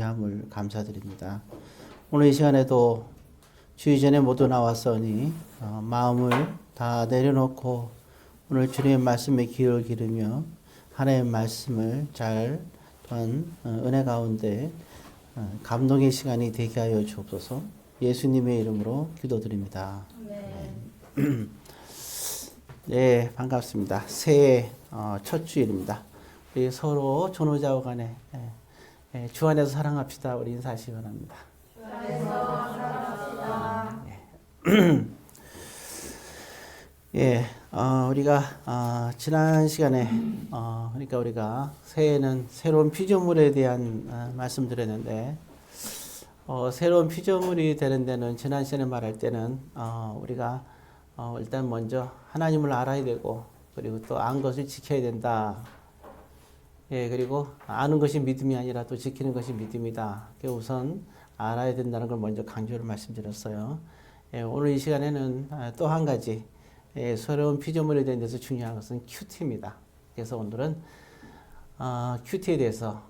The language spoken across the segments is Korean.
함을 감사드립니다. 오늘 이 시간에도 주의 전에 모두 나왔으니 마음을 다 내려놓고 오늘 주님의 말씀에 귀를 기르며 하나님의 말씀을 잘 또한 은혜 가운데 감동의 시간이 되게 하여 주옵소서. 예수님의 이름으로 기도드립니다. 네, 반갑습니다. 새해 첫 주일입니다. 우리 서로 전우자와 간에 주 안에서 사랑합시다. 우리 인사하시기 바랍니다. 주 안에서 사랑합시다. 예, 우리가 지난 시간에 그러니까 우리가 새해는 새로운 피조물에 대한 말씀드렸는데 새로운 피조물이 되는 데는 지난 시간에 말할 때는 우리가 일단 먼저 하나님을 알아야 되고 그리고 또 안 것을 지켜야 된다. 예, 그리고 아는 것이 믿음이 아니라 또 지키는 것이 믿음이다. 우선 알아야 된다는 걸 먼저 강조를 말씀드렸어요. 예, 오늘 이 시간에는 또 한 가지 새로운 피조물에 대한 데서 중요한 것은 큐티입니다. 그래서 오늘은 큐티에 대해서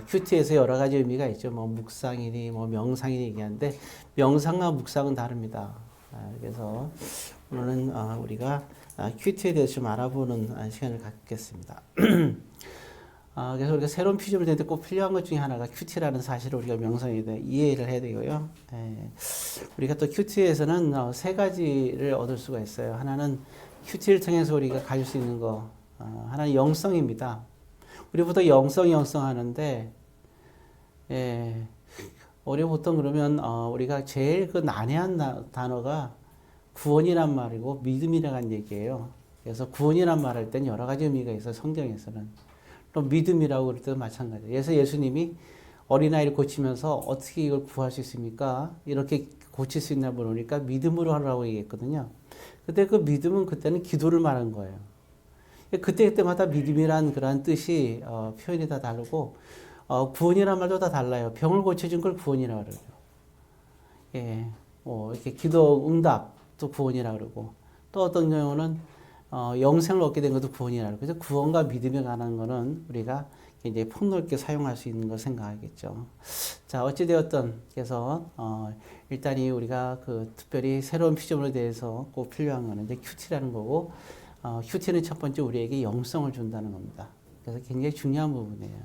큐티에서 여러 가지 의미가 있죠. 묵상이니 명상이니 얘기하는데 명상과 묵상은 다릅니다. 그래서 오늘은 우리가 큐티에 대해서 좀 알아보는 시간을 갖겠습니다. 그래서 우리가 새로운 피조물이 되는데 꼭 필요한 것 중에 하나가 큐티라는 사실을 우리가 명상에 대해 이해를 해야 되고요. 우리가 또 큐티에서는 세 가지를 얻을 수가 있어요. 하나는 큐티를 통해서 우리가 가질 수 있는 거, 하나는 영성입니다. 우리 보통 영성 하는데, 우리 보통 그러면 우리가 제일 그 난해한 단어가 구원이란 말이고 믿음이라는 얘기예요. 그래서 구원이란 말 할 땐 여러 가지 의미가 있어요. 성경에서는. 또 믿음이라고 그럴 때도 마찬가지예요. 그래서 예수님이 어린아이를 고치면서 어떻게 이걸 구할 수 있습니까? 이렇게 고칠 수 있나 물으니까 믿음으로 하라고 얘기했거든요. 근데 그 믿음은 그때는 기도를 말한 거예요. 그때마다 믿음이란 그러한 뜻이 표현이 다 다르고 구원이란 말도 다 달라요. 병을 고쳐준 걸 구원이라고 그러죠. 예, 이렇게 기도 응답도 구원이라고 그러고 또 어떤 경우는 영생을 얻게 된 것도 구원이라고. 그래서 구원과 믿음에 관한 거는 우리가 이제 폭넓게 사용할 수 있는 걸 생각하겠죠. 자, 어찌되었든, 그래서, 일단 우리가 특별히 새로운 피조물에 대해서 꼭 필요한 거는 이제 큐티라는 거고, 큐티는 첫 번째 우리에게 영성을 준다는 겁니다. 그래서 굉장히 중요한 부분이에요.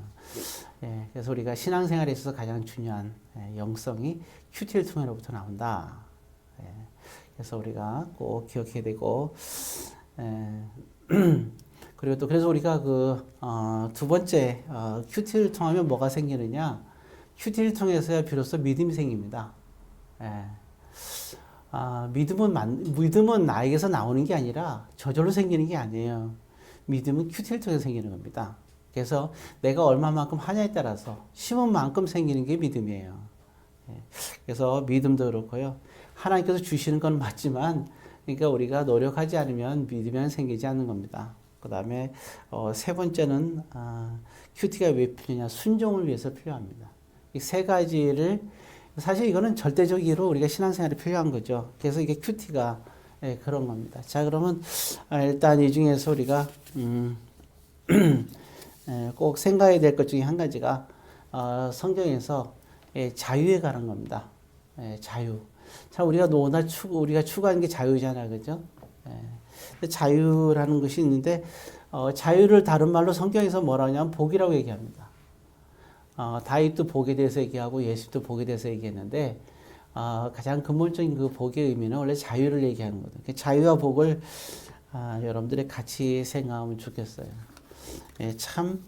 예, 그래서 우리가 신앙생활에 있어서 가장 중요한 영성이 큐티를 통해로부터 나온다. 예, 그래서 우리가 꼭 기억해야 되고, 그리고 또 그래서 우리가 두 번째 큐티를 통하면 뭐가 생기느냐? 큐티를 통해서야 비로소 믿음이 생깁니다. 믿음은 나에게서 나오는 게 아니라 저절로 생기는 게 아니에요. 믿음은 큐티를 통해서 생기는 겁니다. 그래서 내가 얼마만큼 하냐에 따라서 심은 만큼 생기는 게 믿음이에요. 그래서 믿음도 그렇고요. 하나님께서 주시는 건 맞지만 그러니까 우리가 노력하지 않으면 믿으면 생기지 않는 겁니다. 그 다음에 세 번째는 큐티가 왜 필요냐? 순종을 위해서 필요합니다. 이 세 가지를 사실 이거는 절대적으로 우리가 신앙생활에 필요한 거죠. 그래서 이게 큐티가 그런 겁니다. 자, 그러면 일단 이 중에서 우리가 꼭 생각해야 될 것 중에 한 가지가 성경에서 자유에 관한 겁니다. 자유. 자, 우리가 우리가 추구하는 게 자유잖아, 그죠? 자유라는 것이 있는데, 자유를 다른 말로 성경에서 뭐라 하냐면 복이라고 얘기합니다. 다윗도 복에 대해서 얘기하고 예수도 복에 대해서 얘기했는데, 가장 근본적인 그 복의 의미는 원래 자유를 얘기하는 거죠. 자유와 복을, 여러분들이 같이 생각하면 좋겠어요. 참,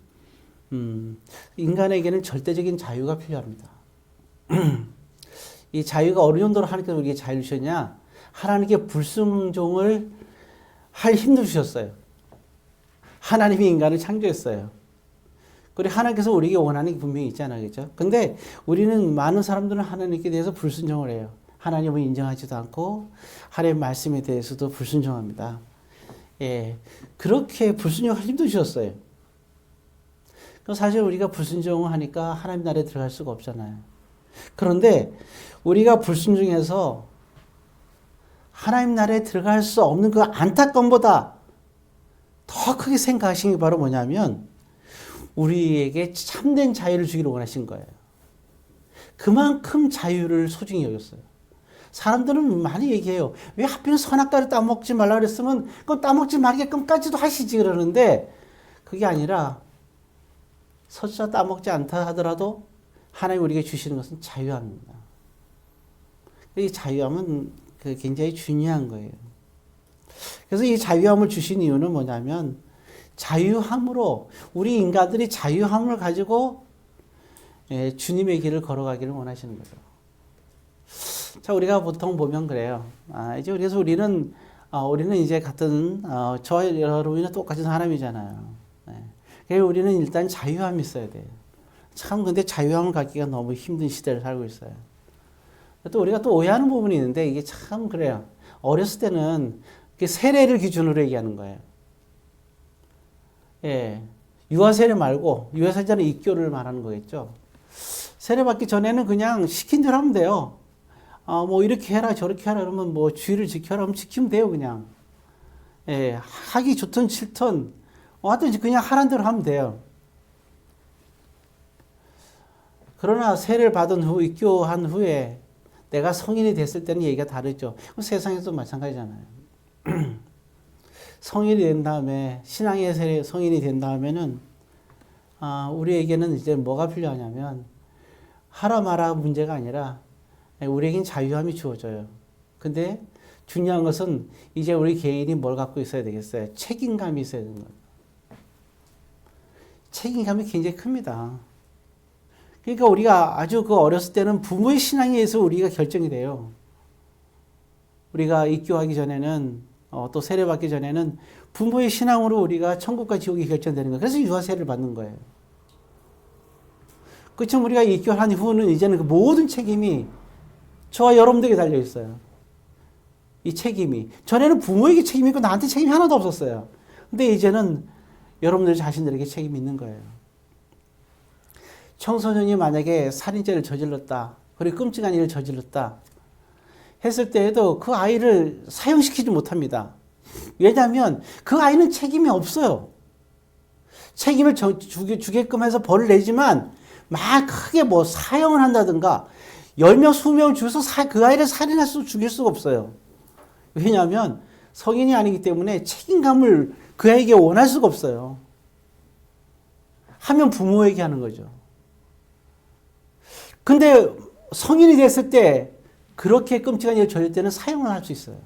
인간에게는 절대적인 자유가 필요합니다. 이 자유가 어느 정도로 하나님께서 우리에게 자유를 주셨냐? 하나님께 불순종을 할 힘도 주셨어요. 하나님이 인간을 창조했어요. 그리고 하나님께서 우리에게 원하는 게 분명히 있잖아요. 그렇죠? 근데 우리는 많은 사람들은 하나님께 대해서 불순종을 해요. 하나님을 인정하지도 않고 하나님의 말씀에 대해서도 불순종합니다. 예, 그렇게 불순종할 힘도 주셨어요. 사실 우리가 불순종을 하니까 하나님 나라에 들어갈 수가 없잖아요. 그런데 우리가 불순종해서 하나님 나라에 들어갈 수 없는 그 안타까움보다 더 크게 생각하신 게 바로 뭐냐면 우리에게 참된 자유를 주기를 원하신 거예요. 그만큼 자유를 소중히 여겼어요. 사람들은 많이 얘기해요. 왜 하필 선악과를 따먹지 말라 그랬으면 그건 따먹지 말게끔까지도 하시지 그러는데 그게 아니라 설사 따먹지 않다 하더라도 하나님 우리에게 주시는 것은 자유함입니다. 이 자유함은 굉장히 중요한 거예요. 그래서 이 자유함을 주신 이유는 뭐냐면 자유함으로 우리 인간들이 자유함을 가지고 주님의 길을 걸어가기를 원하시는 거죠. 자, 우리가 보통 보면 그래요. 이제 그래서 우리는 이제 같은 저와 여러분이나 똑같은 사람이잖아요. 그래서 우리는 일단 자유함이 있어야 돼요. 참 근데 자유함을 갖기가 너무 힘든 시대를 살고 있어요. 또 우리가 또 오해하는 부분이 있는데 이게 참 그래요. 어렸을 때는 세례를 기준으로 얘기하는 거예요. 예, 유아 세례 말고 유아 세례는 입교를 말하는 거겠죠. 세례 받기 전에는 그냥 시킨 대로 하면 돼요. 뭐 이렇게 해라 저렇게 하라 그러면 뭐 주의를 지켜라 하면 지키면 돼요 그냥. 예, 하기 좋든 싫든 하여튼 그냥 하라는 대로 하면 돼요. 그러나 세례를 받은 후 입교한 후에 내가 성인이 됐을 때는 얘기가 다르죠. 세상에서도 마찬가지잖아요. 성인이 된 다음에 신앙의 세례 성인이 된 다음에는 우리에게는 이제 뭐가 필요하냐면 하라 마라 문제가 아니라 우리에겐 자유함이 주어져요. 근데 중요한 것은 이제 우리 개인이 뭘 갖고 있어야 되겠어요? 책임감이 있어야 되는 거예요. 책임감이 굉장히 큽니다. 그러니까 우리가 아주 어렸을 때는 부모의 신앙에 의해서 우리가 결정이 돼요. 우리가 입교하기 전에는 또 세례받기 전에는 부모의 신앙으로 우리가 천국과 지옥이 결정되는 거예요. 그래서 유아 세례를 받는 거예요. 그렇지만 우리가 입교한 후는 이제는 그 모든 책임이 저와 여러분들에게 달려 있어요. 이 책임이. 전에는 부모에게 책임이 있고 나한테 책임이 하나도 없었어요. 근데 이제는 여러분들 자신들에게 책임이 있는 거예요. 청소년이 만약에 살인죄를 저질렀다. 그리고 끔찍한 일을 저질렀다. 했을 때에도 그 아이를 사형시키지 못합니다. 왜냐하면 그 아이는 책임이 없어요. 책임을 주게끔 해서 벌을 내지만 막 크게 뭐 사형을 한다든가 10명, 20명을 죽여서 그 아이를 살인할 수 죽일 수가 없어요. 왜냐하면 성인이 아니기 때문에 책임감을 그 아이에게 원할 수가 없어요. 하면 부모에게 하는 거죠. 근데 성인이 됐을 때 그렇게 끔찍한 일을 저질 때는 사형을 할 수 있어요.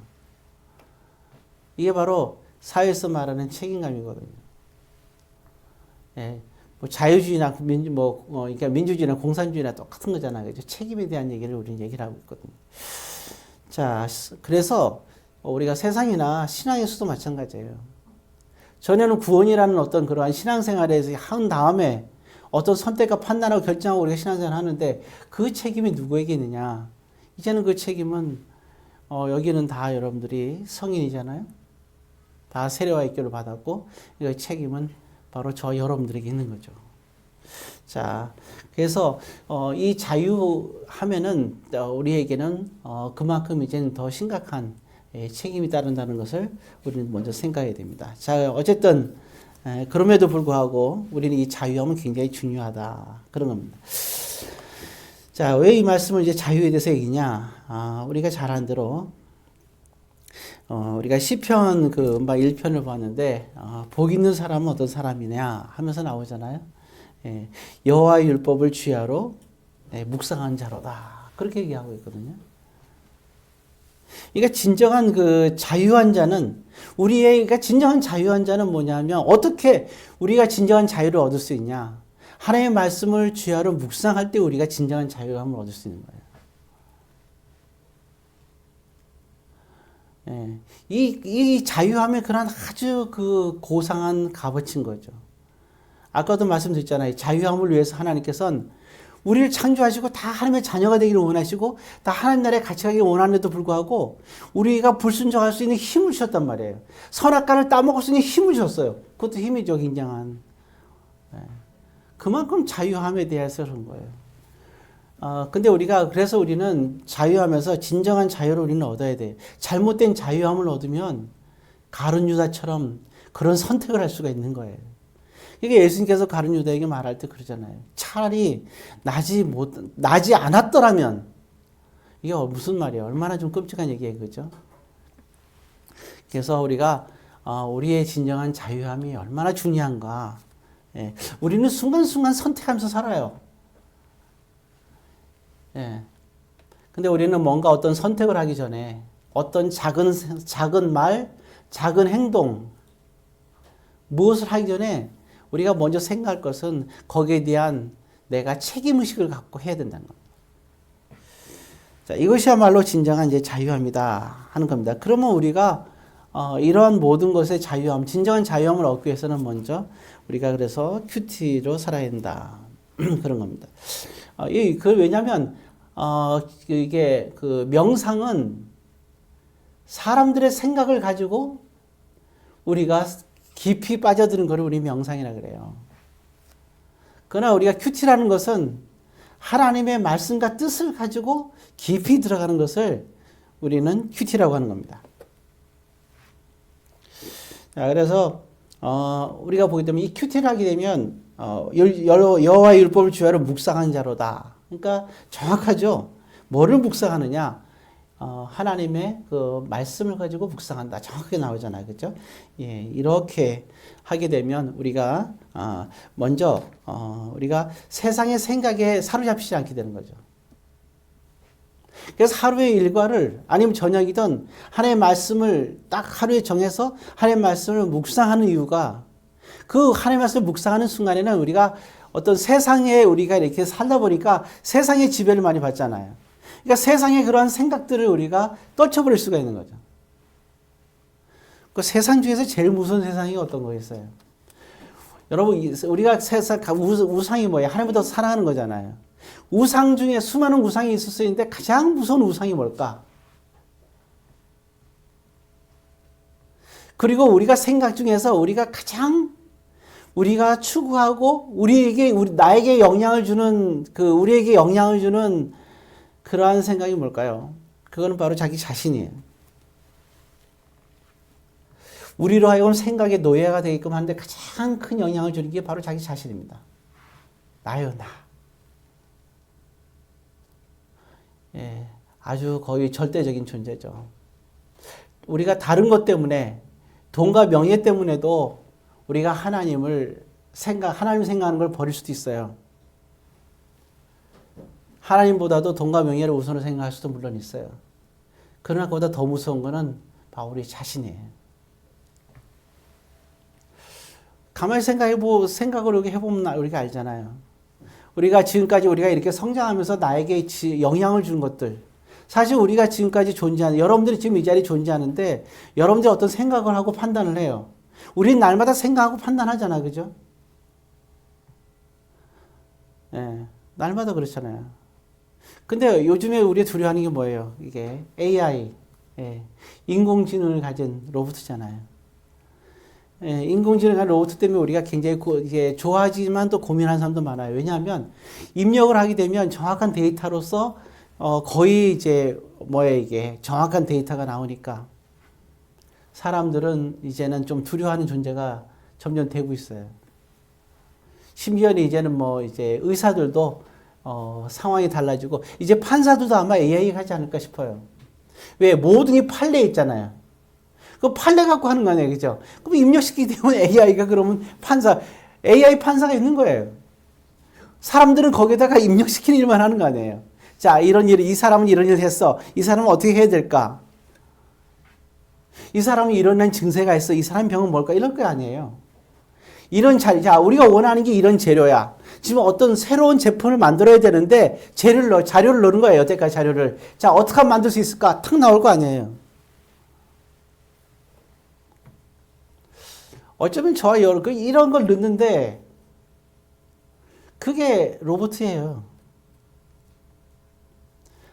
이게 바로 사회에서 말하는 책임감이거든요. 예, 뭐 자유주의나 그러니까 민주주의나 공산주의나 똑같은 거잖아요. 그죠? 책임에 대한 얘기를 우리는 얘기를 하고 있거든요. 자, 그래서 우리가 세상이나 신앙에서도 마찬가지예요. 전에는 구원이라는 어떤 그러한 신앙생활에서 한 다음에 어떤 선택과 판단하고 결정하고 우리가 신앙생활을 하는데 그 책임이 누구에게 있느냐? 이제는 그 책임은 여기는 다 여러분들이 성인이잖아요. 다 세례와 입교를 받았고 이 책임은 바로 저 여러분들에게 있는 거죠. 자, 그래서 이 자유하면은 우리에게는 그만큼 이제는 더 심각한 책임이 따른다는 것을 우리는 먼저 생각해야 됩니다. 자, 어쨌든 그럼에도 불구하고 우리는 이 자유함은 굉장히 중요하다 그런 겁니다. 자, 왜 이 말씀을 이제 자유에 대해서 얘기냐? 우리가 잘 아는 대로 우리가 시편 그 음반 1편을 봤는데 복 있는 사람은 어떤 사람이냐 하면서 나오잖아요. 여호와의 율법을 주야로 묵상한 자로다 그렇게 얘기하고 있거든요. 그러니까 진정한 그 자유한 자는 그러니까 진정한 자유한 자는 뭐냐면 어떻게 우리가 진정한 자유를 얻을 수 있냐? 하나님의 말씀을 주야로 묵상할 때 우리가 진정한 자유함을 얻을 수 있는 거예요. 이 자유함의 그런 아주 그 고상한 값어치인 거죠. 아까도 말씀드렸잖아요. 자유함을 위해서 하나님께서는 우리를 창조하시고 다 하나님의 자녀가 되기를 원하시고 다 하나님 나라에 같이 가기를 원하는데도 불구하고 우리가 불순종할 수 있는 힘을 주셨단 말이에요. 선악과를 따먹을 수 있는 힘을 주셨어요. 그것도 힘이죠. 굉장한. 그만큼 자유함에 대해서 그런 거예요. 근데 그래서 우리는 자유하면서 진정한 자유를 우리는 얻어야 돼요. 잘못된 자유함을 얻으면 가룟 유다처럼 그런 선택을 할 수가 있는 거예요. 이게 예수님께서 가룟 유다에게 말할 때 그러잖아요. 차라리 나지 않았더라면, 이게 무슨 말이에요? 얼마나 좀 끔찍한 얘기예요, 그죠? 그래서 우리가 우리의 진정한 자유함이 얼마나 중요한가. 예. 우리는 순간순간 선택하면서 살아요. 예. 근데 우리는 뭔가 어떤 선택을 하기 전에 어떤 작은 말, 작은 행동, 무엇을 하기 전에 우리가 먼저 생각할 것은 거기에 대한 내가 책임의식을 갖고 해야 된다는 겁니다. 자, 이것이야말로 진정한 이제 자유함이다 하는 겁니다. 그러면 우리가 이러한 모든 것의 자유함, 진정한 자유함을 얻기 위해서는 먼저 우리가 그래서 큐티로 살아야 한다. 그런 겁니다. 왜냐하면 이게 그 명상은 사람들의 생각을 가지고 우리가 깊이 빠져드는 것을 우리 명상이라 그래요. 그러나 우리가 큐티라는 것은 하나님의 말씀과 뜻을 가지고 깊이 들어가는 것을 우리는 큐티라고 하는 겁니다. 자, 그래서 우리가 보게 되면 이 큐티를 하게 되면 여호와의 율법을 주야로 묵상한 자로다. 그러니까 정확하죠. 뭐를 묵상하느냐? 하나님의 그 말씀을 가지고 묵상한다. 정확하게 나오잖아요. 그렇죠? 예, 이렇게 하게 되면 우리가 먼저 우리가 세상의 생각에 사로잡히지 않게 되는 거죠. 그래서 하루의 일과를 아니면 저녁이든 하나님의 말씀을 딱 하루에 정해서 하나님의 말씀을 묵상하는 이유가 그 하나님의 말씀을 묵상하는 순간에는 우리가 어떤 세상에 우리가 이렇게 살다 보니까 세상의 지배를 많이 받잖아요. 그러니까 세상의 그러한 생각들을 우리가 떨쳐버릴 수가 있는 거죠. 그 세상 중에서 제일 무서운 세상이 어떤 거겠어요? 여러분, 우리가 세상, 우상이 뭐예요? 하나님보다 사랑하는 거잖아요. 우상 중에 수많은 우상이 있을 수 있는데 가장 무서운 우상이 뭘까? 그리고 우리가 생각 중에서 우리가 가장 우리가 추구하고 나에게 영향을 주는 우리에게 영향을 주는 그러한 생각이 뭘까요? 그거는 바로 자기 자신이에요. 우리로 하여금 생각의 노예가 되게끔 하는데 가장 큰 영향을 주는 게 바로 자기 자신입니다. 나요, 나. 예, 아주 거의 절대적인 존재죠. 우리가 다른 것 때문에, 돈과 명예 때문에도 우리가 하나님 생각하는 걸 버릴 수도 있어요. 하나님보다도 돈과 명예를 우선으로 생각할 수도 물론 있어요. 그러나 그보다 더 무서운 거는 바로 우리 자신이에요. 가만히 생각을 이렇게 해보면 우리가 알잖아요. 우리가 지금까지 우리가 이렇게 성장하면서 나에게 영향을 주는 것들. 사실 우리가 지금까지 여러분들이 지금 이 자리에 존재하는데 여러분들이 어떤 생각을 하고 판단을 해요. 우리는 날마다 생각하고 판단하잖아, 그죠? 예, 날마다 그렇잖아요. 근데 요즘에 우리가 두려워하는 게 뭐예요? 이게 AI, 예, 인공지능을 가진 로봇이잖아요. 예, 인공지능을 가진 로봇 때문에 우리가 굉장히 이게 좋아하지만 또 고민하는 사람도 많아요. 왜냐하면 입력을 하게 되면 정확한 데이터로서 거의 이제 이게 정확한 데이터가 나오니까 사람들은 이제는 좀 두려워하는 존재가 점점 되고 있어요. 심지어는 이제는 이제 의사들도 상황이 달라지고 이제 판사들도 아마 AI가 하지 않을까 싶어요. 왜? 모든 게 판례 있잖아요. 그 판례 갖고 하는 거 아니에요, 그죠? 그럼 입력시키기 때문에 AI가 그러면 AI 판사가 있는 거예요. 사람들은 거기다가 입력시키는 일만 하는 거 아니에요. 자, 이 사람은 이런 일을 했어. 이 사람은 어떻게 해야 될까? 이 사람은 이런 증세가 있어. 이 사람 병은 뭘까? 이럴 거 아니에요. 자, 우리가 원하는 게 이런 재료야. 지금 어떤 새로운 제품을 만들어야 되는데 자료를 넣는 거예요. 여태까지 자료를. 자, 어떻게 하면 만들 수 있을까? 탁 나올 거 아니에요. 어쩌면 저와 이런 걸 넣는데 그게 로봇이에요.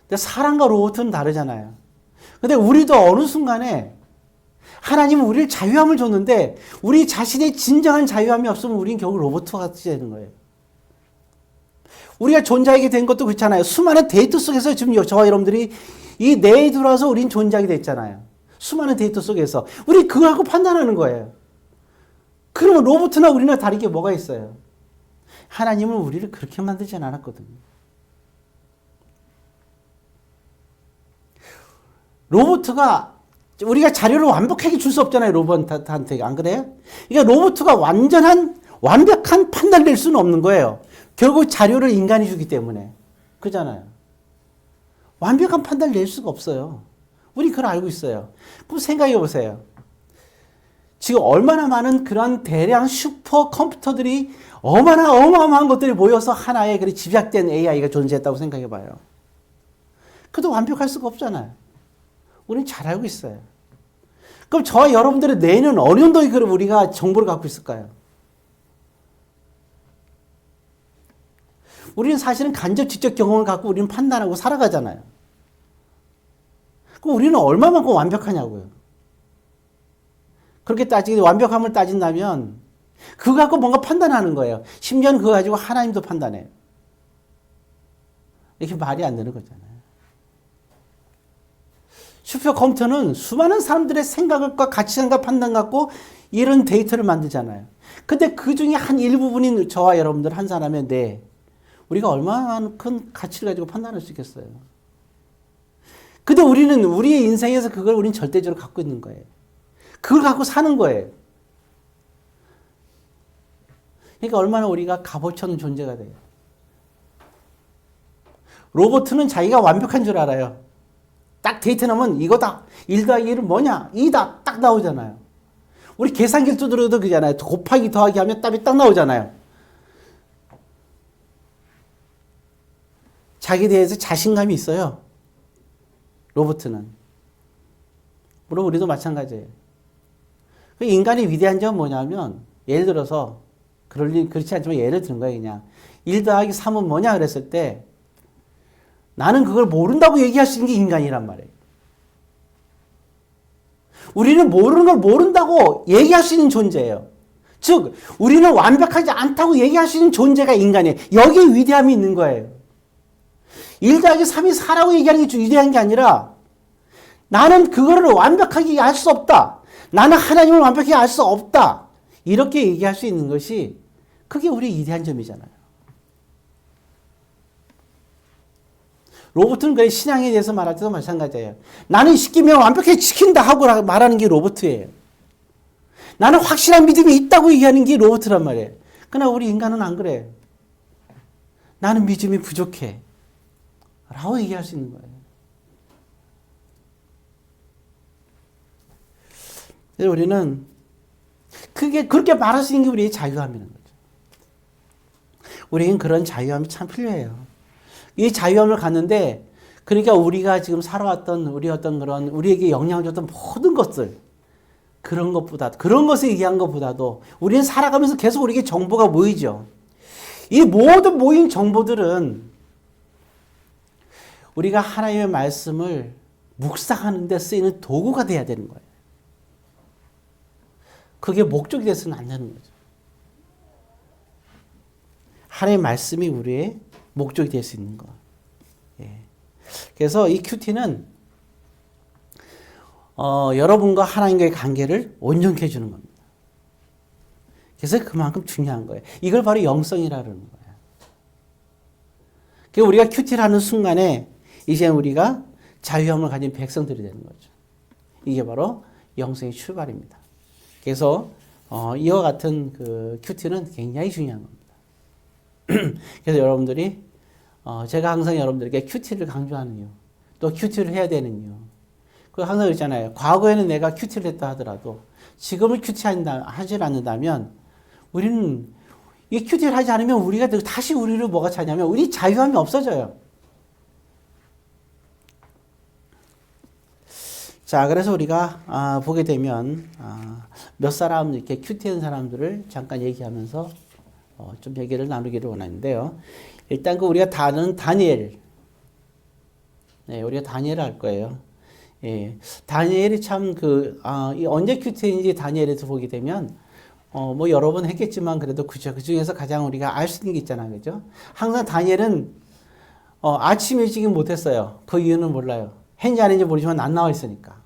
근데 사람과 로봇은 다르잖아요. 근데 우리도 어느 순간에 하나님은 우리를 자유함을 줬는데 우리 자신의 진정한 자유함이 없으면 우리는 결국 로봇과 같이 되는 거예요. 우리가 존재하게 된 것도 그렇잖아요. 수많은 데이터 속에서 지금 저와 여러분들이 이 뇌에 들어와서 우린 존재하게 됐잖아요. 수많은 데이터 속에서. 우리 그거 갖고 판단하는 거예요. 그러면 로봇이나 우리나 다른 게 뭐가 있어요? 하나님은 우리를 그렇게 만들지 않았거든요. 로봇가 우리가 자료를 완벽하게 줄 수 없잖아요. 로봇한테. 안 그래요? 그러니까 로봇가 완벽한 판단을 낼 수는 없는 거예요. 결국 자료를 인간이 주기 때문에. 그렇잖아요. 완벽한 판단을 낼 수가 없어요. 우리 그걸 알고 있어요. 그럼 생각해 보세요. 지금 얼마나 많은 그런 대량 슈퍼 컴퓨터들이 어마어마한 것들이 모여서 하나의 그런 집약된 AI가 존재했다고 생각해 봐요. 그래도 완벽할 수가 없잖아요. 우리는 잘 알고 있어요. 그럼 저와 여러분들의 뇌는 어느 정도의 그럼 우리가 정보를 갖고 있을까요? 우리는 사실은 간접 직접 경험을 갖고 우리는 판단하고 살아가잖아요. 그럼 우리는 얼마만큼 완벽하냐고요. 그렇게 완벽함을 따진다면 그거 갖고 뭔가 판단하는 거예요. 심지어는 그거 가지고 하나님도 판단해요. 이게 말이 안 되는 거잖아요. 슈퍼컴퓨터는 수많은 사람들의 생각과 가치관과 판단 갖고 이런 데이터를 만들잖아요. 근데 그 중에 한 일부분인 저와 여러분들 한 사람의 뇌, 우리가 얼마나 큰 가치를 가지고 판단할 수 있겠어요. 근데 우리는 우리의 인생에서 그걸 우리는 절대적으로 갖고 있는 거예요. 그걸 갖고 사는 거예요. 그러니까 얼마나 우리가 값어치 없는 존재가 돼요. 로봇은 자기가 완벽한 줄 알아요. 딱 데이터 나오면 이거다. 1 더하기 1은 뭐냐? 2다. 딱 나오잖아요. 우리 계산기를 두드려도 그잖아요. 곱하기 더하기 하면 답이 딱 나오잖아요. 자기에 대해서 자신감이 있어요. 로봇은. 물론 우리도 마찬가지예요. 인간의 위대한 점은 뭐냐면 예를 들어서 그렇지 않지만 예를 드는 거예요. 그냥 1 더하기 3은 뭐냐 그랬을 때 나는 그걸 모른다고 얘기할 수 있는 게 인간이란 말이에요. 우리는 모르는 걸 모른다고 얘기할 수 있는 존재예요. 즉 우리는 완벽하지 않다고 얘기할 수 있는 존재가 인간이에요. 여기에 위대함이 있는 거예요. 1 더하기 3이 4라고 얘기하는 게 위대한 게 아니라 나는 그거를 완벽하게 알 수 없다. 나는 하나님을 완벽히 알 수 없다. 이렇게 얘기할 수 있는 것이 그게 우리의 위대한 점이잖아요. 로봇은 그래 신앙에 대해서 말할 때도 마찬가지예요. 나는 시키면 완벽히 지킨다 하고 말하는 게 로봇이에요. 나는 확실한 믿음이 있다고 얘기하는 게 로봇이란 말이에요. 그러나 우리 인간은 안 그래. 나는 믿음이 부족해. 라고 얘기할 수 있는 거예요. 그래서 우리는 그렇게 말할 수 있는 게 우리의 자유함이라는 거죠. 우리는 그런 자유함이 참 필요해요. 이 자유함을 갖는데 그러니까 우리가 지금 살아왔던 우리 어떤 그런 우리에게 영향을 줬던 모든 것들 그런 것을 얘기한 것보다도 우리는 살아가면서 계속 우리에게 정보가 모이죠. 이 모든 모인 정보들은 우리가 하나님의 말씀을 묵상하는 데 쓰이는 도구가 돼야 되는 거예요. 그게 목적이 돼서는 안 되는 거죠. 하나님의 말씀이 우리의 목적이 될 수 있는 거. 예. 그래서 이 큐티는 여러분과 하나님과의 관계를 온전케 해주는 겁니다. 그래서 그만큼 중요한 거예요. 이걸 바로 영성이라는 거예요. 그래서 우리가 큐티를 하는 순간에 이제 우리가 자유함을 가진 백성들이 되는 거죠. 이게 바로 영성의 출발입니다. 그래서 이와 같은 그 큐티는 굉장히 중요한 겁니다. 그래서 여러분들이 제가 항상 여러분들에게 큐티를 강조하는 이유, 또 큐티를 해야 되는 이유. 그 항상 그랬잖아요. 과거에는 내가 큐티를 했다 하더라도 지금을 큐티하지 않는다면 우리는 이 큐티를 하지 않으면 우리가 다시 우리를 뭐가 차냐면 우리 자유함이 없어져요. 자, 그래서 우리가 보게 되면 몇 사람 이렇게 큐티한 사람들을 잠깐 얘기하면서 좀 얘기를 나누기를 원하는데요. 일단 우리가 다는 다니엘. 네, 우리가 다니엘을 할 거예요. 예, 다니엘이 참 언제 큐티인지 다니엘에서 보게 되면 뭐 여러 번 했겠지만 그래도 그 중에서 가장 우리가 알 수 있는 게 있잖아요, 그죠? 항상 다니엘은 아침 일찍은 못했어요. 그 이유는 몰라요. 했는지 안 했는지 모르지만 안 나와 있으니까.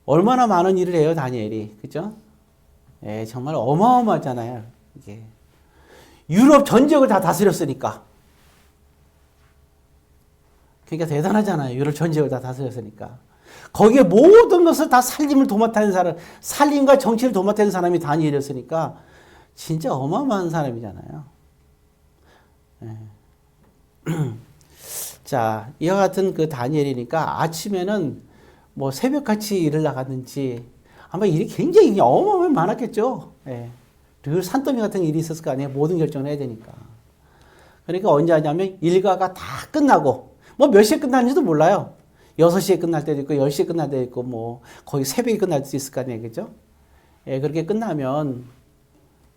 얼마나 많은 일을 해요, 다니엘이, 그죠? 예, 정말 어마어마하잖아요. 이게 유럽 전 지역을 다 다스렸으니까. 그러니까 대단하잖아요. 유럽 전 지역을 다 다스렸으니까. 거기에 모든 것을 다 살림을 도맡아낸 사람, 살림과 정치를 도맡아낸 사람이 다니엘이었으니까 진짜 어마어마한 사람이잖아요. 예. 자, 이와 같은 그 다니엘이니까 아침에는 뭐 새벽같이 일을 나갔는지 아마 일이 굉장히 어마어마하게 많았겠죠. 예. 늘 산더미 같은 일이 있었을 거 아니에요. 모든 결정을 해야 되니까. 그러니까 언제 하냐면 일과가 다 끝나고 뭐 몇 시에 끝나는지도 몰라요. 6시에 끝날 때도 있고 10시에 끝날 때도 있고 뭐 거의 새벽에 끝날 수도 있을 거 아니에요. 그죠? 예, 그렇게 끝나면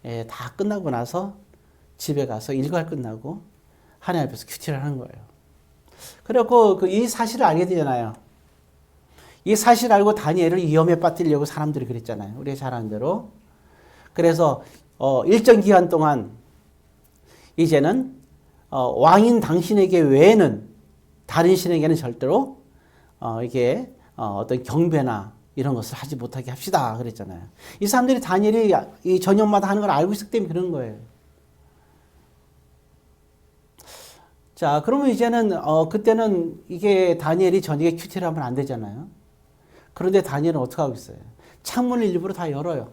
예, 다 끝나고 나서 집에 가서 일과 끝나고 하나님 앞에서 큐티를 하는 거예요. 그래갖고 이 사실을 알게 되잖아요. 이 사실을 알고 다니엘을 위험에 빠뜨리려고 사람들이 그랬잖아요. 우리가 잘 아는 대로. 그래서 일정 기간 동안 이제는 왕인 당신에게 외에는 다른 신에게는 절대로 이게 어떤 경배나 이런 것을 하지 못하게 합시다 그랬잖아요. 이 사람들이 다니엘이 이 저녁마다 하는 걸 알고 있기 때문에 그런 거예요. 자, 그러면 이제는 그때는 이게 다니엘이 저녁에 큐티를 하면 안 되잖아요. 그런데 다니엘은 어떻게 하고 있어요? 창문을 일부러 다 열어요.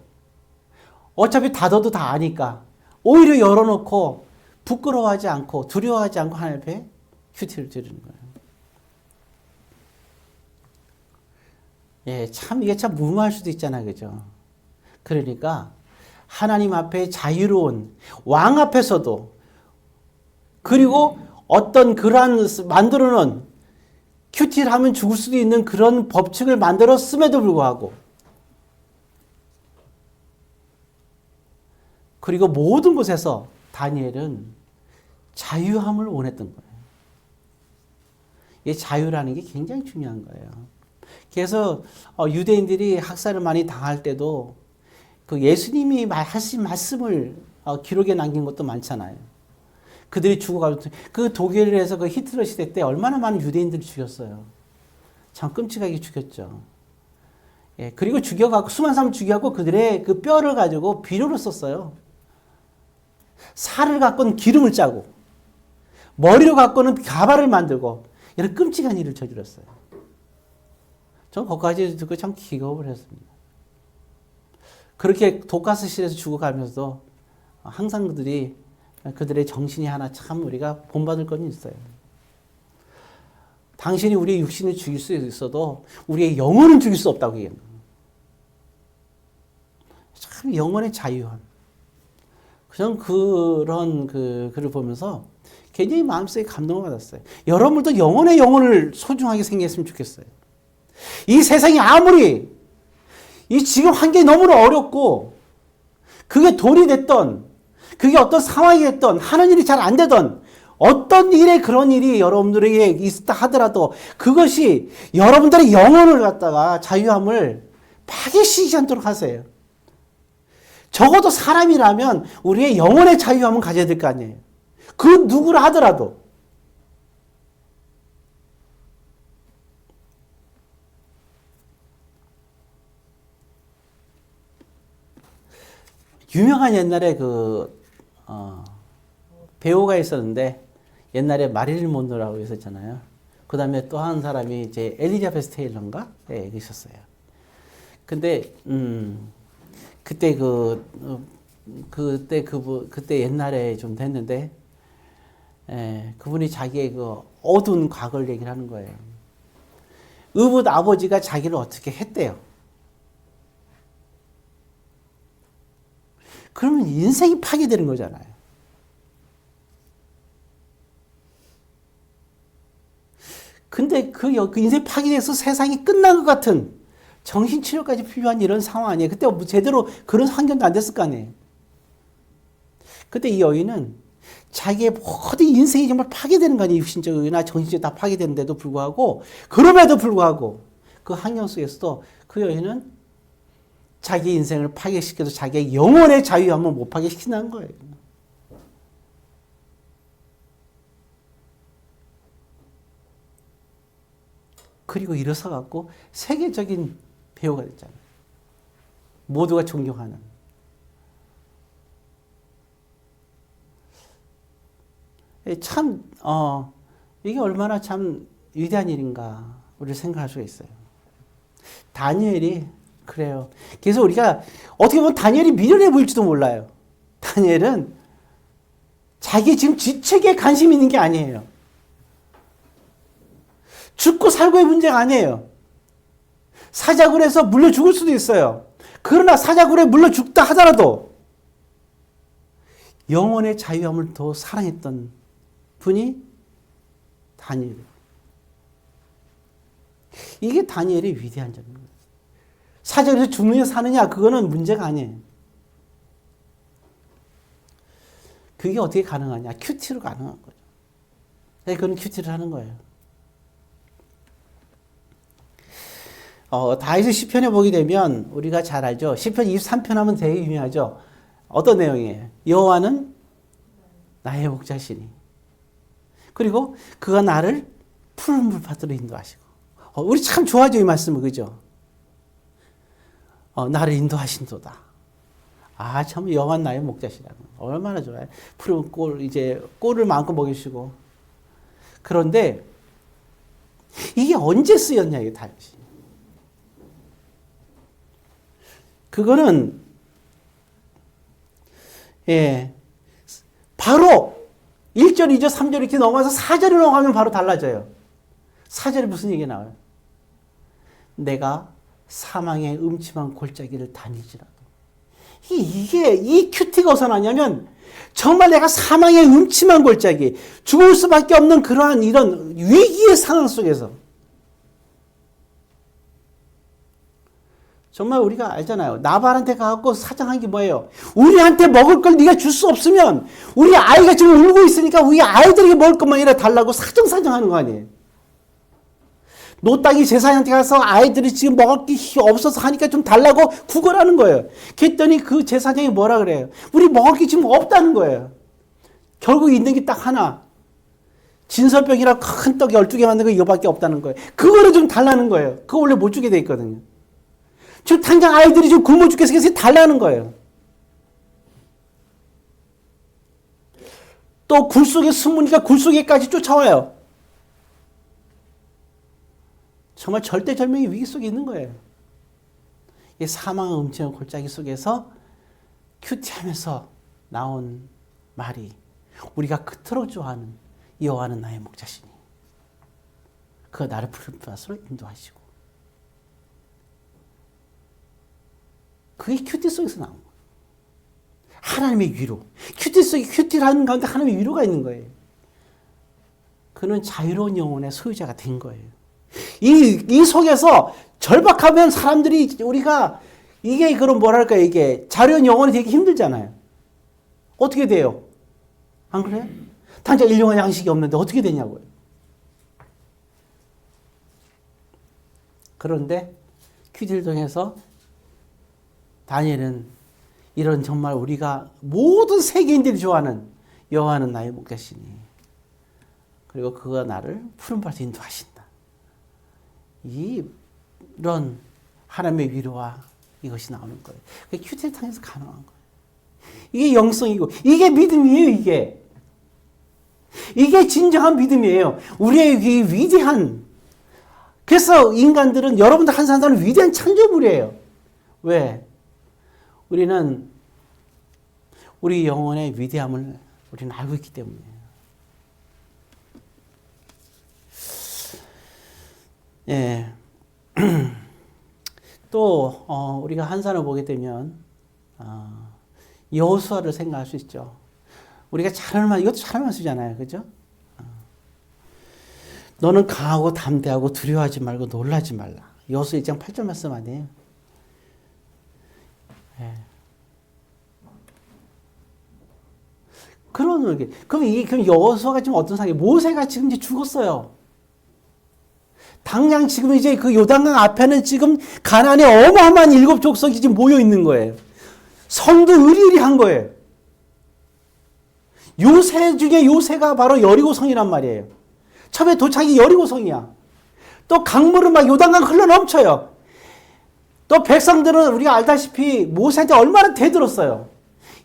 어차피 닫아도 다 아니까 오히려 열어놓고 부끄러워하지 않고 두려워하지 않고 하나님 앞에 큐티를 드리는 거예요. 예, 참 이게 참 무모할 수도 있잖아요, 그죠? 그러니까 하나님 앞에 자유로운 왕 앞에서도 그리고 어떤 그러한 만들어놓은 큐티를 하면 죽을 수도 있는 그런 법칙을 만들었음에도 불구하고 그리고 모든 곳에서 다니엘은 자유함을 원했던 거예요. 이 자유라는 게 굉장히 중요한 거예요. 그래서 유대인들이 학살을 많이 당할 때도 그 예수님이 하신 말씀을 기록에 남긴 것도 많잖아요. 그들이 죽어가고 그 독일에서 그 히틀러 시대 때 얼마나 많은 유대인들을 죽였어요. 참 끔찍하게 죽였죠. 예, 그리고 죽여갖고 수많은 사람을 죽여갖고 그들의 그 뼈를 가지고 비료를 썼어요. 살을 갖고는 기름을 짜고 머리로 갖고는 가발을 만들고 이런 끔찍한 일을 저질렀어요. 저는 거기까지 듣고 참 기겁을 했습니다. 그렇게 독가스실에서 죽어가면서도 항상 그들의 정신이 하나 참 우리가 본받을 건 있어요. 당신이 우리의 육신을 죽일 수 있어도 우리의 영혼은 죽일 수 없다고 얘기합니다. 참 영혼의 자유함. 그냥 그런 글을 보면서 굉장히 마음속에 감동을 받았어요. 여러분도 영혼을 소중하게 생각했으면 좋겠어요. 이 세상이 아무리 이 지금 환경이 너무나 어렵고 그게 돈이 됐던 그게 어떤 상황이 됐던 하는 일이 잘 안 되던 어떤 일에 그런 일이 여러분들에게 있다 하더라도 그것이 여러분들의 영혼을 갖다가 자유함을 파괴시키지 않도록 하세요. 적어도 사람이라면 우리의 영혼의 자유함은 가져야 될 거 아니에요. 그 누구라 하더라도. 유명한 옛날에 배우가 있었는데 옛날에 마릴린 monroe라고 있었잖아요. 그 다음에 또 한 사람이 이제 엘리자베스 테일러인가? 예, 있었어요. 근데, 그때 옛날에 좀 됐는데, 예, 그분이 자기의 그 어두운 과거를 얘기를 하는 거예요. 의붓 아버지가 자기를 어떻게 했대요. 그러면 인생이 파괴되는 거잖아요. 근데 그 인생 파괴돼서 세상이 끝난 것 같은 정신치료까지 필요한 이런 상황 아니에요. 그때 제대로 그런 환경도 안 됐을 거 아니에요. 그때 이 여인은 자기의 모든 인생이 정말 파괴되는 거 아니에요. 육신적이나 정신적이 다 파괴되는데도 불구하고 그럼에도 불구하고 그 환경 속에서도 그 여인은 자기 인생을 파괴시켜도 자기의 영혼의 자유함을 못 파괴시킨다는 거예요. 그리고 일어서 갖고 세계적인 배우가 됐잖아요. 모두가 존경하는. 참, 이게 얼마나 참 위대한 일인가, 우리 생각할 수가 있어요. 다니엘이, 그래요. 그래서 우리가 어떻게 보면 다니엘이 미련해 보일지도 몰라요. 다니엘은 자기 지금 지책에 관심 있는 게 아니에요. 죽고 살고의 문제가 아니에요. 사자굴에서 물려 죽을 수도 있어요. 그러나 사자굴에 물려 죽다 하더라도 영혼의 자유함을 더 사랑했던 분이 다니엘. 이게 다니엘의 위대한 점입니다. 사자굴에서 죽느냐 사느냐 그거는 문제가 아니에요. 그게 어떻게 가능하냐? 큐티로 가능한 거죠. 그건 큐티를 하는 거예요. 다윗의 시편에 보게 되면 우리가 잘 알죠. 시편 23편 하면 되게 유명하죠. 어떤 내용이에요? 여호와는 나의 목자시니 그리고 그가 나를 푸른 물밭으로 인도하시고 우리 참 좋아하죠 이 말씀을 그죠? 나를 인도하신도다. 아 참 여호와는 나의 목자시라는 거 얼마나 좋아요. 푸른 꼴을 마음껏 먹이시고 그런데 이게 언제 쓰였냐 이게 다윗이. 그거는 바로 1절, 2절, 3절 이렇게 넘어가서 4절에 넘어가면 바로 달라져요. 4절에 무슨 얘기가 나와요? 내가 사망의 음침한 골짜기를 다니지라도. 이 큐티가 어디서 나냐면 정말 내가 사망의 음침한 골짜기, 죽을 수밖에 없는 그러한 이런 위기의 상황 속에서 정말 우리가 알잖아요. 나발한테 가갖고 사정한 게 뭐예요? 우리한테 먹을 걸 네가 줄 수 없으면 우리 아이가 지금 울고 있으니까 우리 아이들에게 먹을 것만 이래 달라고 사정하는 거 아니에요. 노땅이 제사장한테 가서 아이들이 지금 먹을 게 없어서 하니까 좀 달라고 구걸하는 거예요. 그랬더니 그 제사장이 뭐라 그래요? 우리 먹을 게 지금 없다는 거예요. 결국 있는 게 딱 하나. 진설병이랑 큰 떡 12개 만든 거 이거밖에 없다는 거예요. 그거를 좀 달라는 거예요. 그거 원래 못 주게 돼 있거든요. 지금 당장 아이들이 지금 굶어 죽겠어 해서 달라는 거예요. 또 굴 속에 숨으니까 굴 속에까지 쫓아와요. 정말 절대절명의 위기 속에 있는 거예요. 이 사망의 음침한 골짜기 속에서 큐티하면서 나온 말이 우리가 그토록 좋아하는 여호와는 나의 목자시니 그가 나를 푸른 밭으로 인도하시고 그게 큐티 속에서 나온 거예요. 하나님의 위로. 큐티 속에 큐티를 하는 가운데 하나님의 위로가 있는 거예요. 그는 자유로운 영혼의 소유자가 된 거예요. 이 속에서 절박하면 사람들이 우리가 이게 그럼 뭐랄까 이게 자유로운 영혼이 되기 힘들잖아요. 어떻게 돼요? 안 그래요? 당장 일용할 양식이 없는데 어떻게 되냐고요. 그런데 큐티를 통해서 다니엘은 이런 정말 우리가 모든 세계인들이 좋아하는 여호와는 나의 목자시니 그리고 그가 나를 푸른 밭에 인도하신다. 이런 하나님의 위로와 이것이 나오는 거예요. 그게 큐티를 통해서 가능한 거예요. 이게 영성이고 이게 믿음이에요. 이게 진정한 믿음이에요. 우리의 이 위대한 그래서 인간들은 여러분들 한 사람은 위대한 창조물이에요. 왜? 우리는 우리 영혼의 위대함을 우리는 알고 있기 때문이에요. 예. 또 우리가 한산을 보게 되면 여호수아를 생각할 수 있죠. 우리가 이것도 잘할 말씀이잖아요, 그죠? 너는 강하고 담대하고 두려워하지 말고 놀라지 말라. 여호수아 1장 8절 말씀 아니에요? 예. 그럼 여호수아가 지금 어떤 상황이에요? 모세가 지금 이제 죽었어요. 당장 지금 이제 그 요단강 앞에는 지금 가나안의 어마어마한 7 족속이 지금 모여 있는 거예요. 성도 으리으리한 거예요. 요새 중에 요새가 바로 여리고성이란 말이에요. 처음에 도착이 여리고성이야. 또 강물은 막 요단강 흘러 넘쳐요. 또 백성들은 우리가 알다시피 모세한테 얼마나 대들었어요.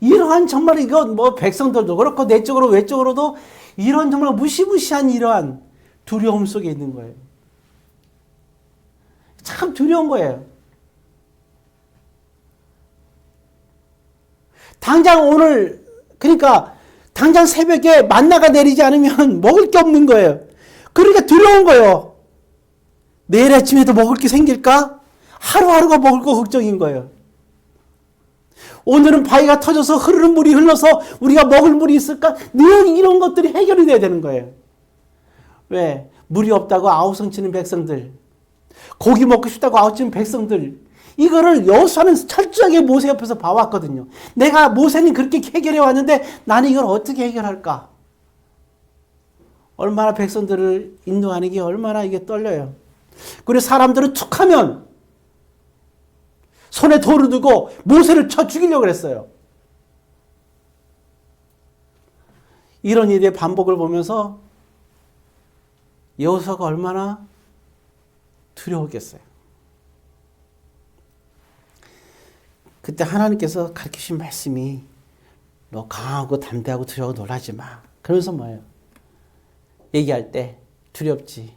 이러한 정말 이거 백성들도 그렇고 내적으로 외적으로도 이런 정말 무시무시한 이러한 두려움 속에 있는 거예요. 참 두려운 거예요. 당장 오늘, 그러니까 당장 새벽에 만나가 내리지 않으면 먹을 게 없는 거예요. 그러니까 두려운 거예요. 내일 아침에도 먹을 게 생길까? 하루하루가 먹을 거 걱정인 거예요. 오늘은 바위가 터져서 흐르는 물이 흘러서 우리가 먹을 물이 있을까? 늘 이런 것들이 해결이 돼야 되는 거예요. 왜? 물이 없다고 아우성 치는 백성들, 고기 먹고 싶다고 아우치는 백성들, 이거를 여호수아는 철저하게 모세 옆에서 봐왔거든요. 내가 모세는 그렇게 해결해 왔는데 나는 이걸 어떻게 해결할까? 얼마나 백성들을 인도하는 게 얼마나 이게 떨려요. 그리고 사람들은 툭하면 손에 돌을 두고 모세를 쳐 죽이려고 그랬어요. 이런 일의 반복을 보면서 여호수아가 얼마나 두려웠겠어요. 그때 하나님께서 가르치신 말씀이 너 강하고 담대하고 두려워 놀라지 마. 그러면서 뭐예요? 얘기할 때 두렵지.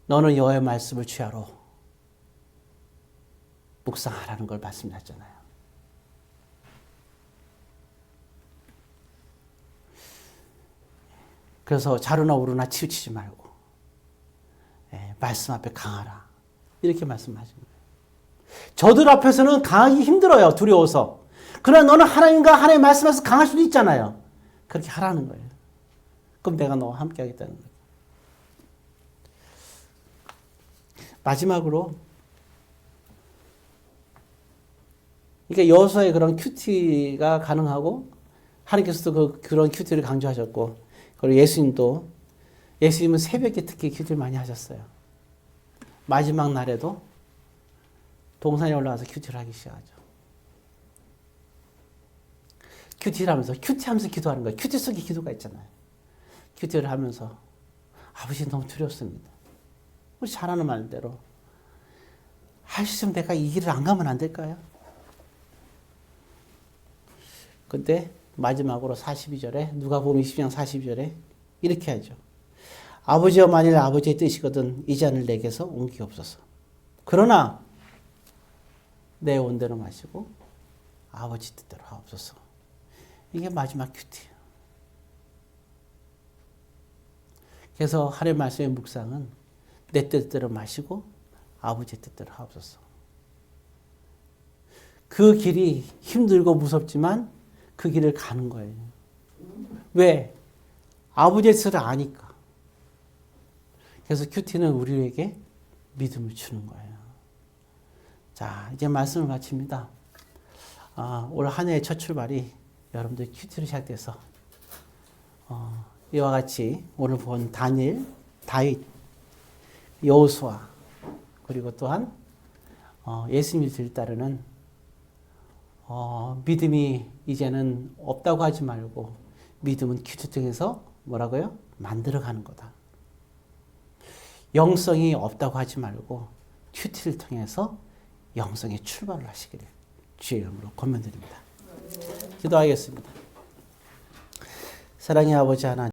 너는 여호와의 말씀을 취하로 묵상하라는 걸 말씀하셨잖아요. 그래서 자루나 우루나 치우치지 말고 말씀 앞에 강하라. 이렇게 말씀하신 거예요. 저들 앞에서는 강하기 힘들어요. 두려워서. 그러나 너는 하나님과 하나님의 말씀에서 강할 수도 있잖아요. 그렇게 하라는 거예요. 그럼 내가 너와 함께 하겠다는 거예요. 마지막으로 그러니까 여호수아의 그런 큐티가 가능하고 하나님께서도 그런 큐티를 강조하셨고, 그리고 예수님은 새벽에 특히 큐티를 많이 하셨어요. 마지막 날에도 동산에 올라가서 큐티를 하기 시작하죠. 큐티를 하면서 기도하는 거예요. 큐티 속에 기도가 있잖아요. 큐티를 하면서 아버지 너무 두렵습니다. 우리 잘하는 말대로 할 수 있으면 내가 이 길을 안 가면 안 될까요? 근데 마지막으로 42절에 누가복음 20장 42절에 이렇게 하죠. 아버지여 만일 아버지의 뜻이거든 이 잔을 내게서 옮기옵소서. 그러나 내 온대로 마시고 아버지 뜻대로 하옵소서. 이게 마지막 큐티예요. 그래서 하나님의 말씀의 묵상은 내 뜻대로 마시고 아버지 뜻대로 하옵소서. 그 길이 힘들고 무섭지만 그 길을 가는 거예요. 왜? 아버지의 뜻을 아니까. 그래서 큐티는 우리에게 믿음을 주는 거예요. 자, 이제 말씀을 마칩니다. 올 한 해의 첫 출발이 여러분들 큐티로 시작돼서 이와 같이 오늘 본 다니엘, 다윗, 여호수아 그리고 또한 예수님을 따르는 믿음이 이제는 없다고 하지 말고 믿음은 큐티 통해서 뭐라고요? 만들어가는 거다. 영성이 없다고 하지 말고 큐티를 통해서 영성의 출발을 하시기를 주의 이름으로 권면드립니다. 기도하겠습니다. 사랑의 아버지 하나님,